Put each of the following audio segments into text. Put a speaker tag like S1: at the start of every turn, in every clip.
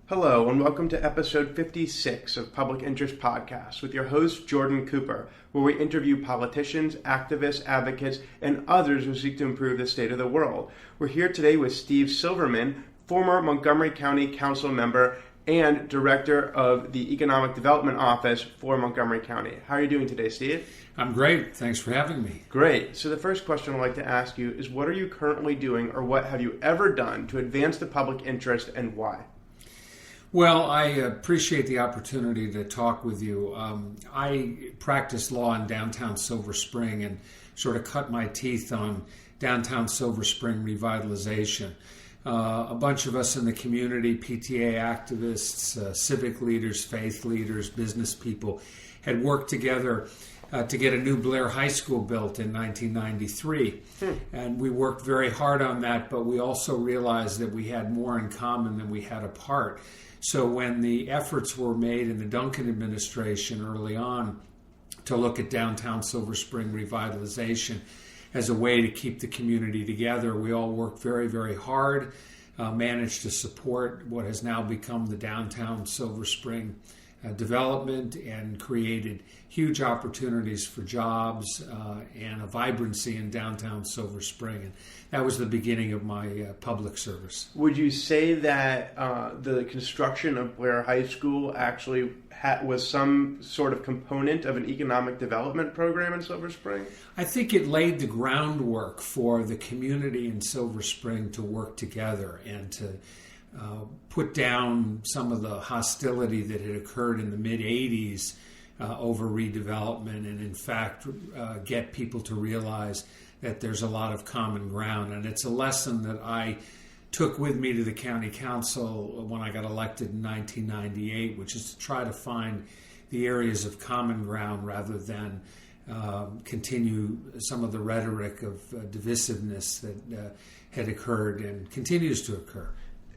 S1: Hello, and welcome to episode 56 of Public Interest Podcast with your host, Jordan Cooper, where we interview politicians, activists, advocates, and others who seek to improve the state of the world. We're here today with Steve Silverman, former Montgomery County Council member and Director of the Economic Development Office for Montgomery County. How are you doing today, Steve?
S2: I'm great. Thanks for having me.
S1: Great. So the first question I'd like to ask you is, what are you currently doing, or what have you ever done to advance the public interest, and why?
S2: Well, I appreciate the opportunity to talk with you. I practiced law in downtown Silver Spring and sort of cut my teeth on downtown Silver Spring revitalization. A bunch of us in the community, PTA activists, civic leaders, faith leaders, business people, had worked together to get a new Blair High School built in 1993. And we worked very hard on that, but we also realized that we had more in common than we had apart. So when the efforts were made in the Duncan administration early on to look at downtown Silver Spring revitalization as a way to keep the community together, we all worked very, very hard, managed to support what has now become the downtown Silver Spring development, and created huge opportunities for jobs and a vibrancy in downtown Silver Spring. And that was the beginning of my public service.
S1: Would you say that the construction of Blair High School actually was some sort of component of an economic development program in Silver Spring?
S2: I think it laid the groundwork for the community in Silver Spring to work together and to put down some of the hostility that had occurred in the mid-'80s over redevelopment, and in fact get people to realize that there's a lot of common ground. And it's a lesson that I took with me to the county council when I got elected in 1998, which is to try to find the areas of common ground rather than continue some of the rhetoric of divisiveness that had occurred and continues to occur.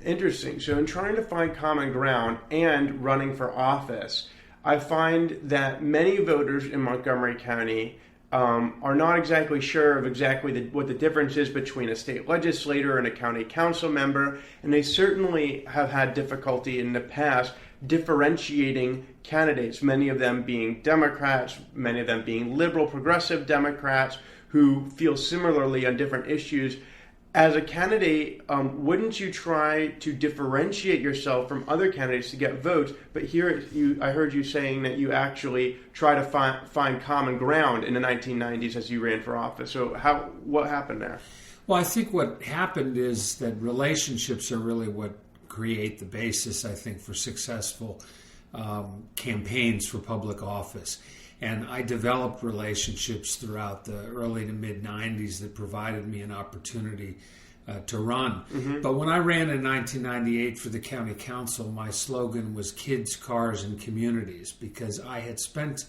S1: Interesting. So in trying to find common ground and running for office, I find that many voters in Montgomery County are not exactly sure of what the difference is between a state legislator and a county council member, and they certainly have had difficulty in the past differentiating candidates, many of them being Democrats, many of them being liberal progressive Democrats who feel similarly on different issues. As a candidate, wouldn't you try to differentiate yourself from other candidates to get votes? But here, I heard you saying that you actually try to find common ground in the 1990s as you ran for office. So what happened there?
S2: Well, I think what happened is that relationships are really what create the basis, I think, for successful campaigns for public office. And I developed relationships throughout the early to mid-'90s that provided me an opportunity to run. Mm-hmm. But when I ran in 1998 for the county council, my slogan was kids, cars, and communities, because I had spent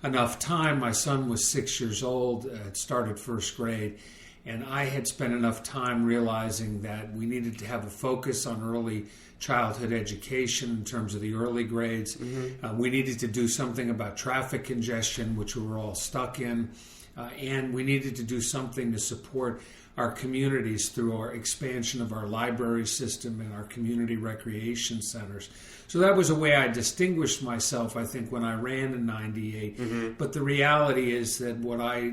S2: enough time. My son was 6 years old, had started first grade, and I had spent enough time realizing that we needed to have a focus on early childhood education in terms of the early grades. Mm-hmm. We needed to do something about traffic congestion, which we were all stuck in, and we needed to do something to support our communities through our expansion of our library system and our community recreation centers. So that was a way I distinguished myself, I think, when I ran in 98. Mm-hmm. But the reality is that what I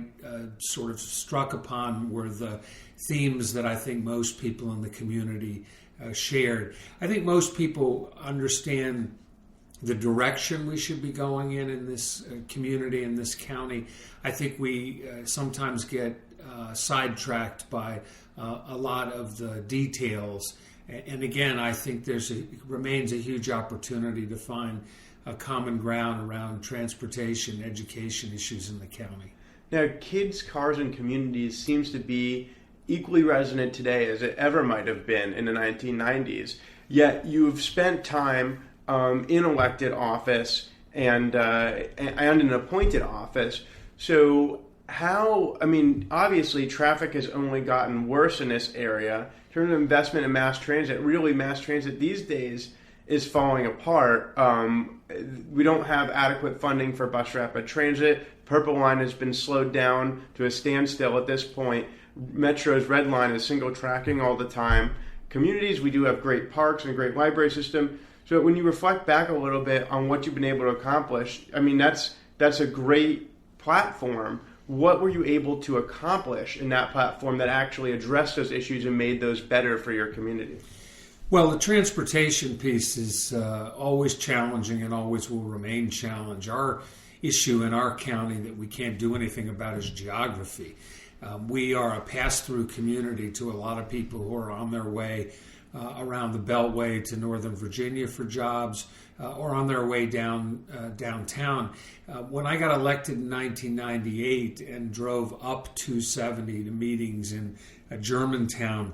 S2: sort of struck upon were the themes that I think most people in the community shared. I think most people understand the direction we should be going in this community, in this county. I think we sometimes get sidetracked by a lot of the details. And again, I think remains a huge opportunity to find a common ground around transportation, education issues in the county.
S1: Now, kids, cars, and communities seems to be equally resonant today as it ever might have been in the 1990s. Yet you've spent time in elected office and an appointed office. So obviously traffic has only gotten worse in this area. In terms of investment in mass transit, really mass transit these days is falling apart. We don't have adequate funding for bus rapid transit. Purple Line has been slowed down to a standstill at this point. Metro's Red Line is single tracking all the time. Communities, we do have great parks and a great library system. So when you reflect back a little bit on what you've been able to accomplish, I mean, that's a great platform. What were you able to accomplish in that platform that actually addressed those issues and made those better for your community?
S2: Well, the transportation piece is always challenging and always will remain challenging. Our issue in our county that we can't do anything about is geography. We are a pass-through community to a lot of people who are on their way around the Beltway to Northern Virginia for jobs or on their way downtown. When I got elected in 1998 and drove up 270 to meetings in Germantown,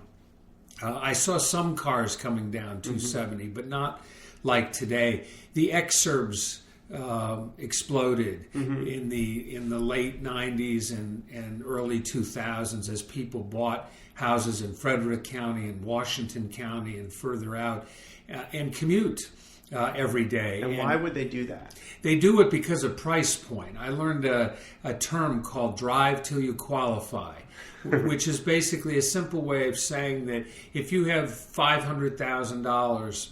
S2: I saw some cars coming down 270, but not like today. The exurbs exploded in the late 90s and early 2000s as people bought houses in Frederick County and Washington County and further out and commute every day.
S1: And why would they do that?
S2: They do it because of price point. I learned a term called drive till you qualify, which is basically a simple way of saying that if you have $500,000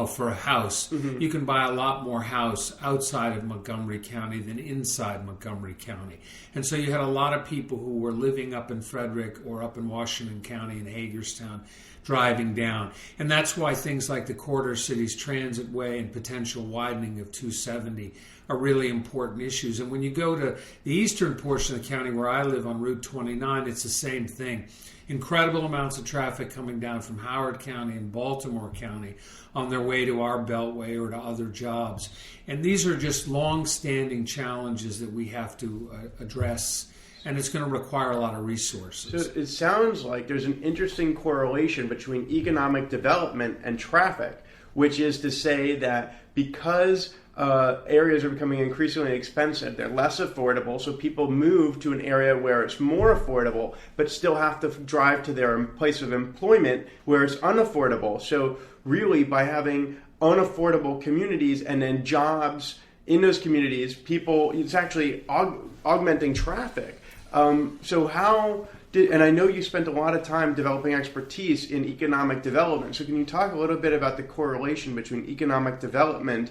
S2: for a house, you can buy a lot more house outside of Montgomery County than inside Montgomery County. And so you had a lot of people who were living up in Frederick or up in Washington County in Hagerstown driving down. And that's why things like the Corridor Cities Transit Way and potential widening of 270 are really important issues. And when you go to the eastern portion of the county where I live on Route 29, it's the same thing. Incredible amounts of traffic coming down from Howard County and Baltimore County on their way to our Beltway or to other jobs. And these are just long-standing challenges that we have to address, and it's going to require a lot of resources.
S1: So it sounds like there's an interesting correlation between economic development and traffic, which is to say that because areas are becoming increasingly expensive, they're less affordable, so people move to an area where it's more affordable, but still have to drive to their place of employment where it's unaffordable. So really, by having unaffordable communities and then jobs in those communities, it's actually augmenting traffic. So how and I know you spent a lot of time developing expertise in economic development. So can you talk a little bit about the correlation between economic development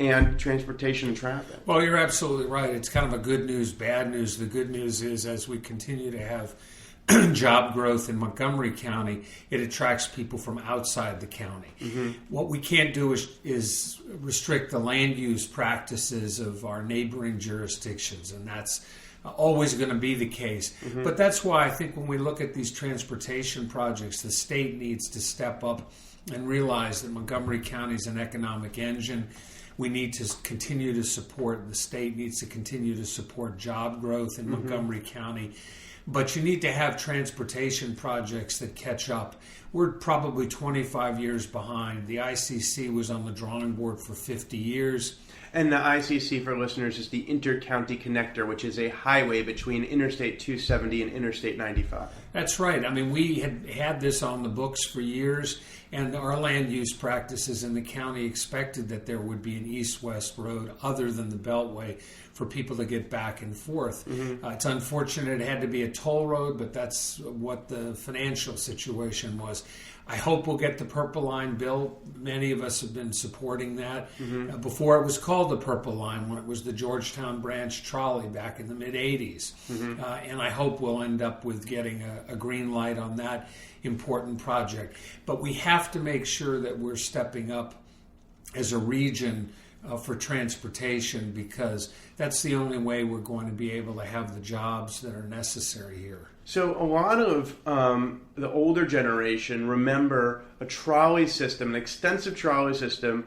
S1: and transportation and traffic?
S2: Well, you're absolutely right. It's kind of a good news, bad news. The good news is as we continue to have job growth in Montgomery County, it attracts people from outside the county. What we can't do is restrict the land use practices of our neighboring jurisdictions, and that's always going to be the case. But that's why I think when we look at these transportation projects, the state needs to step up and realize that Montgomery County is an economic engine. We need to continue to support, the state needs to continue to support job growth in Montgomery County. But you need to have transportation projects that catch up. We're probably 25 years behind. The ICC was on the drawing board for 50 years.
S1: And the ICC, for listeners, is the Inter-County Connector, which is a highway between Interstate 270 and Interstate 95.
S2: That's right. I mean, we had this on the books for years, and our land use practices in the county expected that there would be an east-west road other than the Beltway for people to get back and forth. It's unfortunate it had to be a toll road, but that's what the financial situation was. I hope we'll get the Purple Line built. Many of us have been supporting that. Before it was called the Purple Line, when it was the Georgetown Branch Trolley back in the mid-'80s. And I hope we'll end up with getting a green light on that important project. But we have to make sure that we're stepping up as a region for transportation, because that's the only way we're going to be able to have the jobs that are necessary here.
S1: So a lot of the older generation remember a trolley system, an extensive trolley system.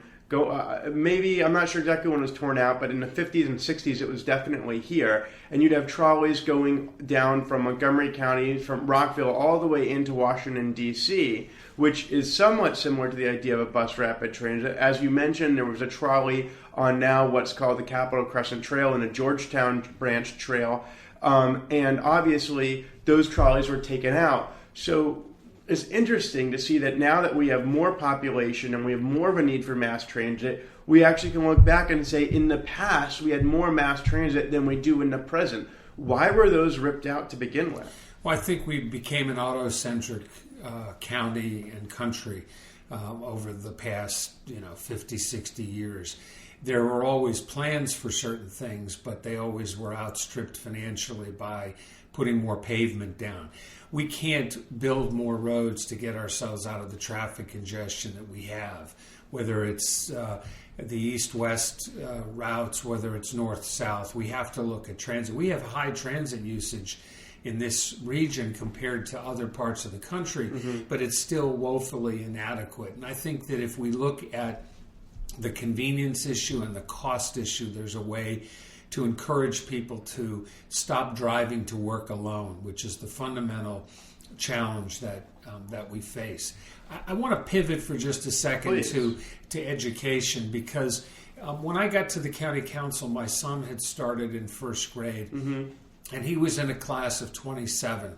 S1: Maybe, I'm not sure exactly when it was torn out, but in the 50s and 60s it was definitely here. And you'd have trolleys going down from Montgomery County, from Rockville, all the way into Washington, D.C., which is somewhat similar to the idea of a bus rapid transit. As you mentioned, there was a trolley on now what's called the Capitol Crescent Trail and a Georgetown Branch Trail. And obviously, those trolleys were taken out. So it's interesting to see that now that we have more population and we have more of a need for mass transit, we actually can look back and say, in the past, we had more mass transit than we do in the present. Why were those ripped out to begin with?
S2: Well, I think we became an auto-centric county and country. over the past 50, 60 years. There were always plans for certain things, but they always were outstripped financially by putting more pavement down. We can't build more roads to get ourselves out of the traffic congestion that we have, whether it's the east-west routes, whether it's north-south. We have to look at transit. We have high transit usage in this region compared to other parts of the country, but it's still woefully inadequate. And I think that if we look at the convenience issue and the cost issue, there's a way to encourage people to stop driving to work alone, which is the fundamental challenge that we face. I want to pivot for just a second to education, because when I got to the county council, my son had started in first grade. And he was in a class of 27.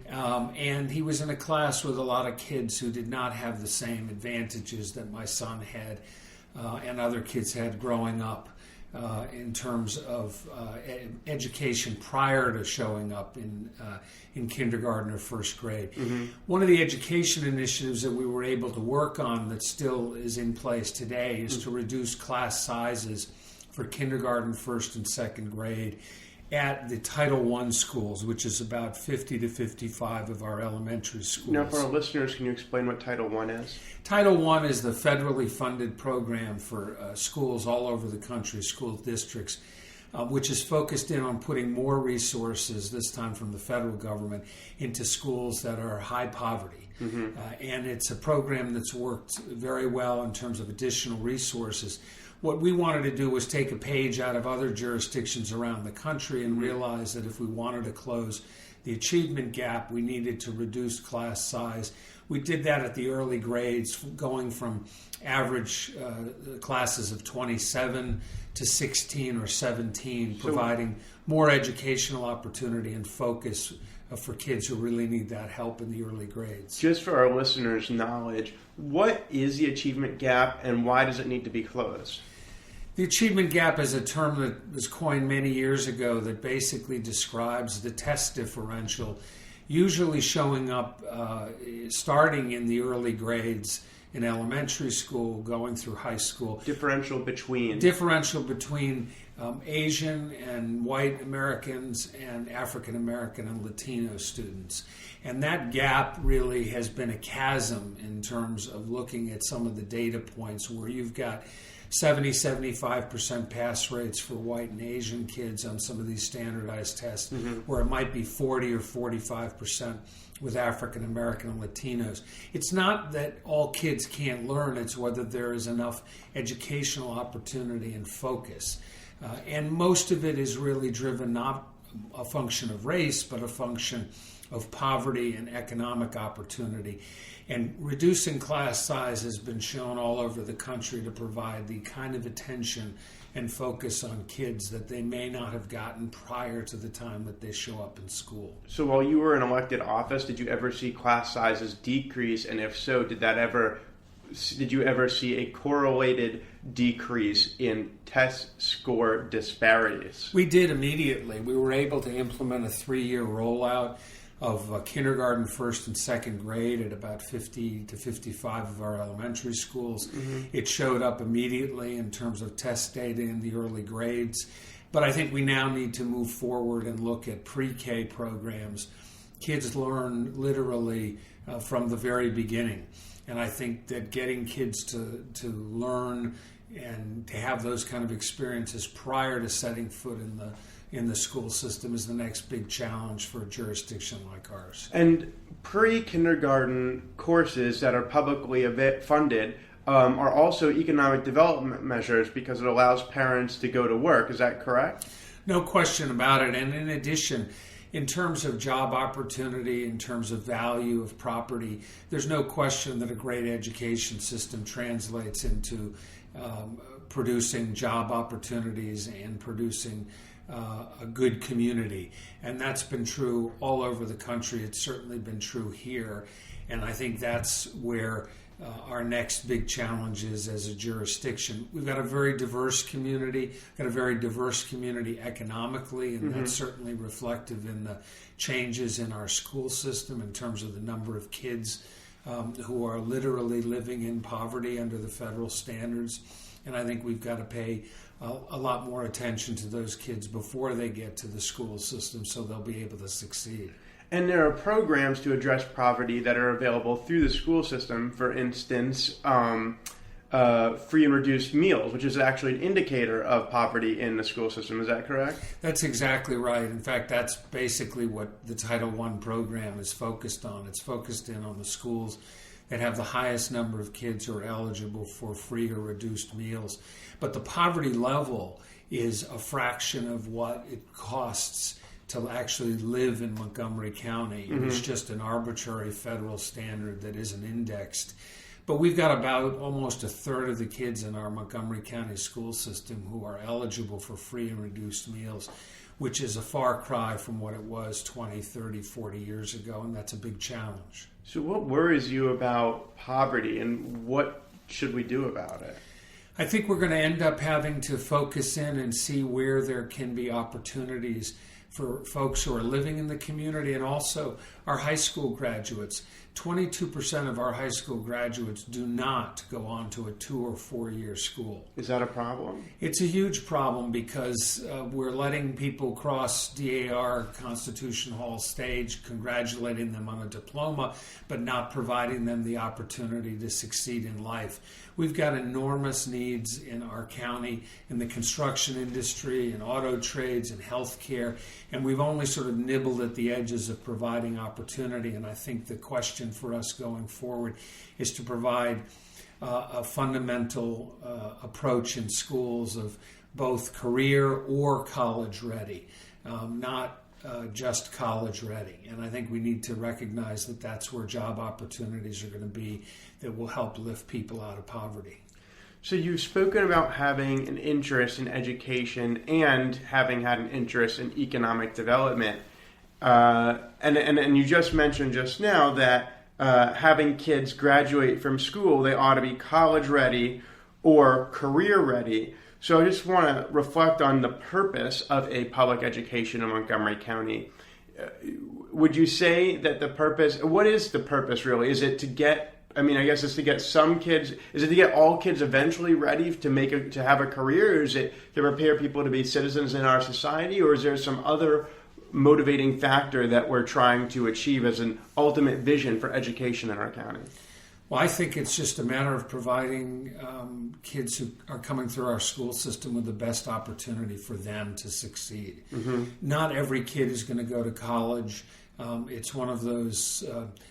S2: And he was in a class with a lot of kids who did not have the same advantages that my son had and other kids had growing up in terms of education prior to showing up in kindergarten or first grade. One of the education initiatives that we were able to work on that still is in place today is to reduce class sizes for kindergarten, first, and second grade at the Title I schools, which is about 50 to 55 of our elementary schools.
S1: Now, for our listeners, can you explain what Title I is?
S2: Title I is the federally funded program for schools all over the country, school districts, which is focused in on putting more resources, this time from the federal government, into schools that are high poverty. And it's a program that's worked very well in terms of additional resources. What we wanted to do was take a page out of other jurisdictions around the country and realize that if we wanted to close the achievement gap, we needed to reduce class size. We did that at the early grades, going from average classes of 27 to 16 or 17, providing more educational opportunity and focus for kids who really need that help in the early grades.
S1: Just for our listeners' knowledge, what is the achievement gap and why does it need to be closed?
S2: The achievement gap is a term that was coined many years ago that basically describes the test differential, usually showing up starting in the early grades in elementary school, going through high school.
S1: Differential between
S2: Asian and white Americans and African American and Latino students. And that gap really has been a chasm in terms of looking at some of the data points where you've got 70-75% pass rates for white and Asian kids on some of these standardized tests, where it might be 40 or 45% with African American and Latinos. It's not that all kids can't learn, it's whether there is enough educational opportunity and focus. And most of it is really driven not a function of race, but a function of poverty and economic opportunity. And reducing class size has been shown all over the country to provide the kind of attention and focus on kids that they may not have gotten prior to the time that they show up in school.
S1: So while you were in elected office, did you ever see class sizes decrease? And if so, did you ever see a correlated decrease in test score disparities?
S2: We did immediately. We were able to implement a 3-year rollout of kindergarten, first, and second grade at about 50 to 55 of our elementary schools. It showed up immediately in terms of test data in the early grades. But I think we now need to move forward and look at pre-K programs. Kids learn literally from the very beginning. And I think that getting kids to learn and to have those kind of experiences prior to setting foot in the school system is the next big challenge for a jurisdiction like ours.
S1: And pre-kindergarten courses that are publicly funded are also economic development measures because it allows parents to go to work. Is that correct?
S2: No question about it. And in addition, in terms of job opportunity, in terms of value of property, there's no question that a great education system translates into producing job opportunities and producing a good community. And that's been true all over the country. It's certainly been true here. And I think that's where our next big challenge is as a jurisdiction. We've got a very diverse community, economically, and that's certainly reflective in the changes in our school system in terms of the number of kids who are literally living in poverty under the federal standards. And I think we've got to pay a lot more attention to those kids before they get to the school system so they'll be able to succeed.
S1: And there are programs to address poverty that are available through the school system. For instance, free and reduced meals, which is actually an indicator of poverty in the school system. Is that correct?
S2: That's exactly right. In fact, that's basically what the Title I program is focused on. It's focused in on the schools that have the highest number of kids who are eligible for free or reduced meals. But the poverty level is a fraction of what it costs to actually live in Montgomery County. Mm-hmm. It's just an arbitrary federal standard that isn't indexed. But we've got about almost a third of the kids in our Montgomery County school system who are eligible for free and reduced meals, which is a far cry from what it was 20, 30, 40 years ago, and that's a big challenge.
S1: So what worries you about poverty, and what should we do about it?
S2: I think we're going to end up having to focus in and see where there can be opportunities for folks who are living in the community and also our high school graduates. 22% of our high school graduates do not go on to a 2 or 4 year school.
S1: Is that a problem?
S2: It's a huge problem because we're letting people cross DAR Constitution Hall stage, congratulating them on a diploma, but not providing them the opportunity to succeed in life. We've got enormous needs in our county in the construction industry, in auto trades, and healthcare, and we've only sort of nibbled at the edges of providing opportunity. And I think the question for us going forward is to provide a fundamental approach in schools of both career or college ready, not just college ready. And I think we need to recognize that that's where job opportunities are going to be that will help lift people out of poverty.
S1: So you've spoken about having an interest in education and having had an interest in economic development. And you just mentioned just now that having kids graduate from school, they ought to be college ready or career ready. So I just want to reflect on the purpose of a public education in Montgomery County. Would you say that what is the purpose really? Is it to get, I guess it's to get some kids, is it to get all kids eventually ready to have a career? Or is it to prepare people to be citizens in our society? Or is there some other motivating factor that we're trying to achieve as an ultimate vision for education in our county?
S2: Well, I think it's just a matter of providing kids who are coming through our school system with the best opportunity for them to succeed. Mm-hmm. Not every kid is going to go to college. It's one of those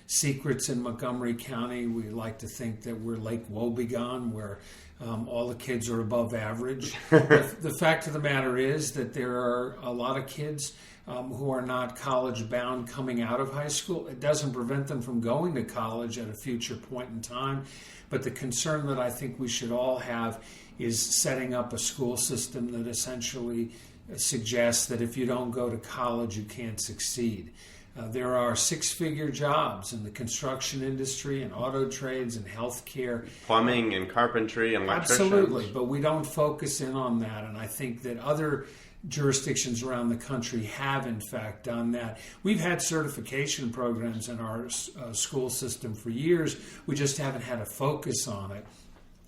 S2: secrets in Montgomery County. We like to think that we're Lake Wobegon, where all the kids are above average. The fact of the matter is that there are a lot of kids who are not college bound coming out of high school. It doesn't prevent them from going to college at a future point in time. But the concern that I think we should all have is setting up a school system that essentially suggests that if you don't go to college, you can't succeed. There are six-figure jobs in the construction industry and auto trades and healthcare.
S1: Plumbing and carpentry and electricians.
S2: Absolutely, but we don't focus in on that. And I think that other jurisdictions around the country have, in fact, done that. We've had certification programs in our school system for years. We just haven't had a focus on it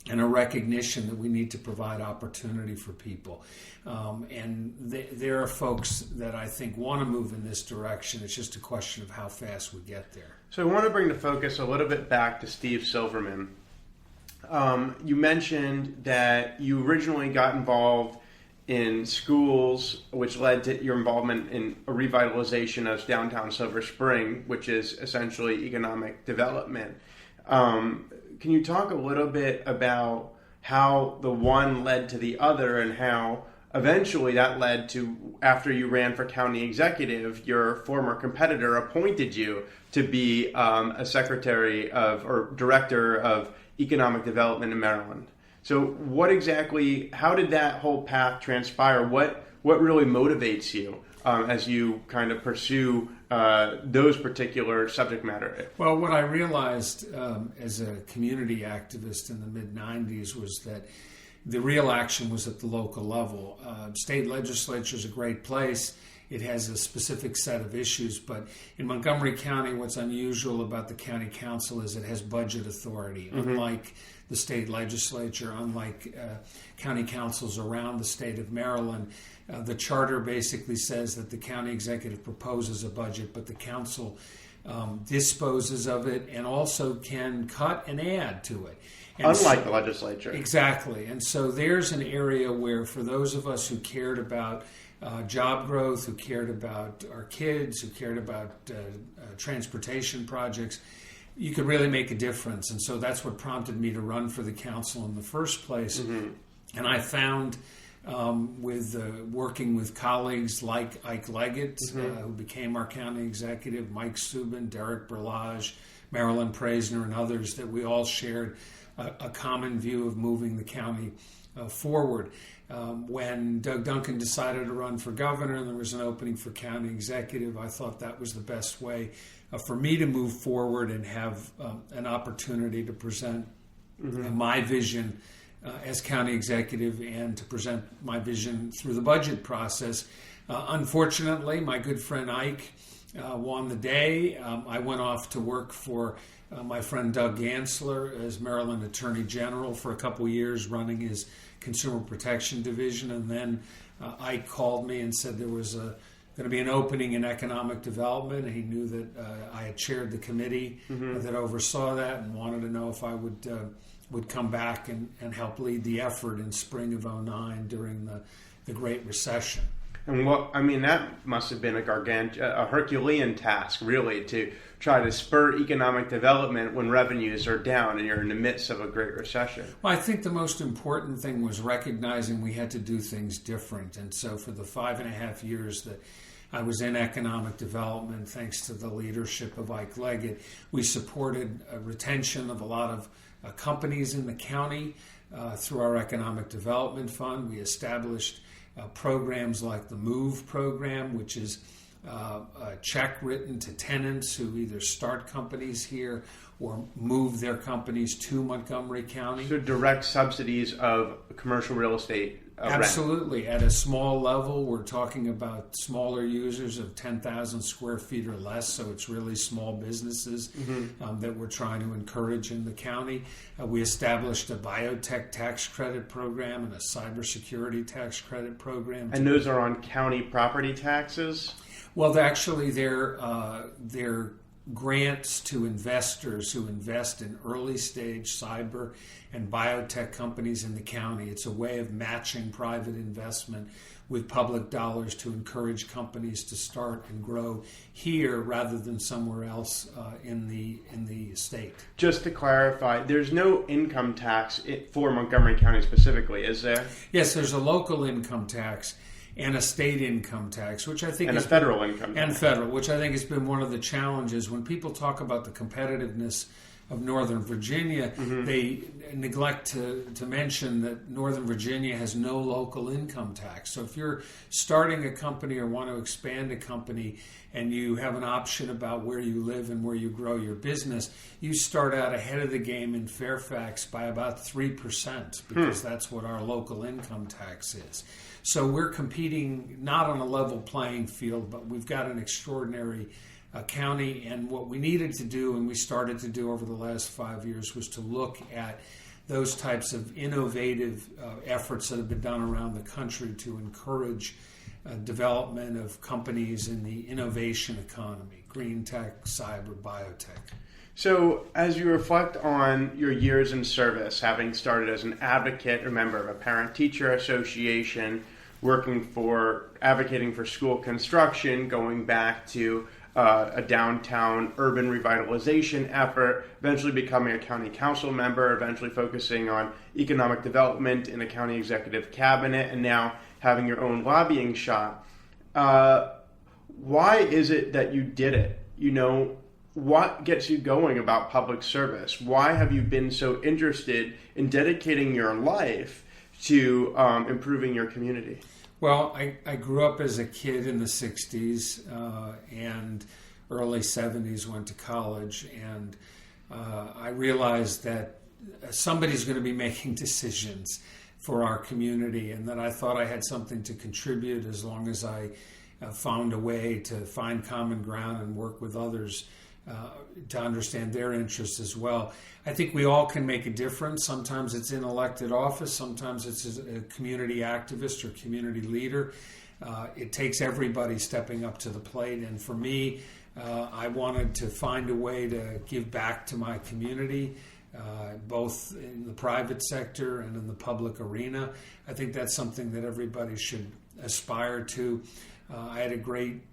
S2: and a recognition that we need to provide opportunity for people. And there are folks that I think want to move in this direction. It's just a question of how fast we get there.
S1: So I want to bring the focus a little bit back to Steve Silverman. You mentioned that you originally got involved in schools, which led to your involvement in a revitalization of downtown Silver Spring, which is essentially economic development. Can you talk a little bit about how the one led to the other and how eventually that led to, after you ran for county executive, your former competitor appointed you to be a secretary of or director of economic development in Maryland? So how did that whole path transpire? What really motivates you as you kind of pursue those particular subject matter?
S2: Well, what I realized as a community activist in the mid-'90s was that the real action was at the local level. State legislature is a great place, it has a specific set of issues. But in Montgomery County, what's unusual about the county council is it has budget authority, unlike the state legislature, unlike county councils around the state of Maryland. The charter basically says that the county executive proposes a budget, but the council disposes of it and also can cut and add to it. And
S1: unlike the legislature.
S2: Exactly. And so there's an area where for those of us who cared about job growth, who cared about our kids, who cared about transportation projects, you could really make a difference. And so that's what prompted me to run for the council in the first place. And I found with working with colleagues like Ike Leggett, who became our county executive, Mike Subin, Derek Berlage, Marilyn Praisner, and others, that we all shared a common view of moving the county forward. When Doug Duncan decided to run for governor and there was an opening for county executive, I thought that was the best way for me to move forward and have an opportunity to present my vision as county executive and to present my vision through the budget process. Unfortunately, my good friend Ike won the day. I went off to work for my friend Doug Gansler as Maryland Attorney General for a couple years, running his Consumer Protection Division. And then Ike called me and said there was going to be an opening in economic development. He knew that I had chaired the committee that oversaw that and wanted to know if I would come back and help lead the effort in spring of '09 during the Great Recession.
S1: And that must have been a Herculean task, really, to try to spur economic development when revenues are down and you're in the midst of a Great Recession.
S2: Well, I think the most important thing was recognizing we had to do things different. And so for the 5.5 years that I was in economic development, thanks to the leadership of Ike Leggett, we supported a retention of a lot of companies in the county through our Economic Development Fund. We established programs like the MOVE program, which is a check written to tenants who either start companies here or move their companies to Montgomery County.
S1: So direct subsidies of commercial real estate
S2: Absolutely.
S1: rent.
S2: At a small level, we're talking about smaller users of 10,000 square feet or less, so it's really small businesses that we're trying to encourage in the county. We established a biotech tax credit program and a cybersecurity tax credit program.
S1: And those are on county property taxes?
S2: Well, they're grants to investors who invest in early stage cyber and biotech companies in the county. It's a way of matching private investment with public dollars to encourage companies to start and grow here rather than somewhere else in the state.
S1: Just to clarify, there's no income tax for Montgomery County specifically, is there?
S2: Yes, there's a local income tax and a state income tax, which I think
S1: and a federal income tax.
S2: And federal, which I think has been one of the challenges. When people talk about the competitiveness of Northern Virginia, they neglect to mention that Northern Virginia has no local income tax. So if you're starting a company or want to expand a company and you have an option about where you live and where you grow your business, you start out ahead of the game in Fairfax by about 3% because that's what our local income tax is. So we're competing not on a level playing field, but we've got an extraordinary county. And what we needed to do, and we started to do over the last 5 years, was to look at those types of innovative efforts that have been done around the country to encourage development of companies in the innovation economy, green tech, cyber, biotech.
S1: So as you reflect on your years in service, having started as an advocate, a member of a parent-teacher association, advocating for school construction, going back to a downtown urban revitalization effort, eventually becoming a county council member, eventually focusing on economic development in a county executive cabinet, and now having your own lobbying shop. Why is it that you did it? You know, what gets you going about public service? Why have you been so interested in dedicating your life to improving your community?
S2: Well, I grew up as a kid in the 60s and early 70s, went to college, and I realized that somebody's going to be making decisions for our community, and that I thought I had something to contribute as long as I found a way to find common ground and work with others to understand their interests as well. I think we all can make a difference. Sometimes it's in elected office, sometimes it's as a community activist or community leader. It takes everybody stepping up to the plate, and for me, I wanted to find a way to give back to my community, both in the private sector and in the public arena. I think that's something that everybody should aspire to. I had a great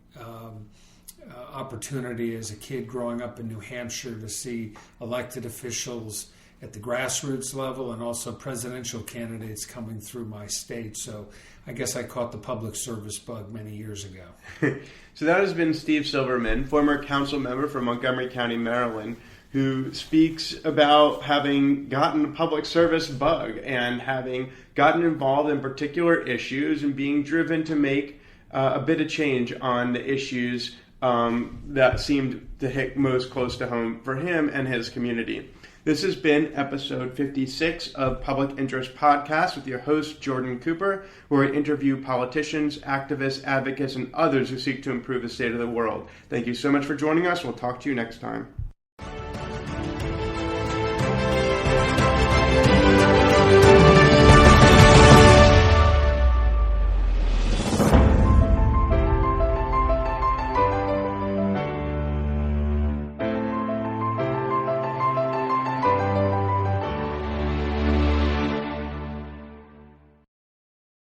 S2: opportunity as a kid growing up in New Hampshire to see elected officials at the grassroots level and also presidential candidates coming through my state. So I guess I caught the public service bug many years ago.
S1: So that has been Steve Silverman, former council member from Montgomery County, Maryland, who speaks about having gotten the public service bug and having gotten involved in particular issues and being driven to make a bit of change on the issues that seemed to hit most close to home for him and his community. This has been episode 56 of Public Interest Podcast with your host, Jordan Cooper, where we interview politicians, activists, advocates, and others who seek to improve the state of the world. Thank you so much for joining us. We'll talk to you next time.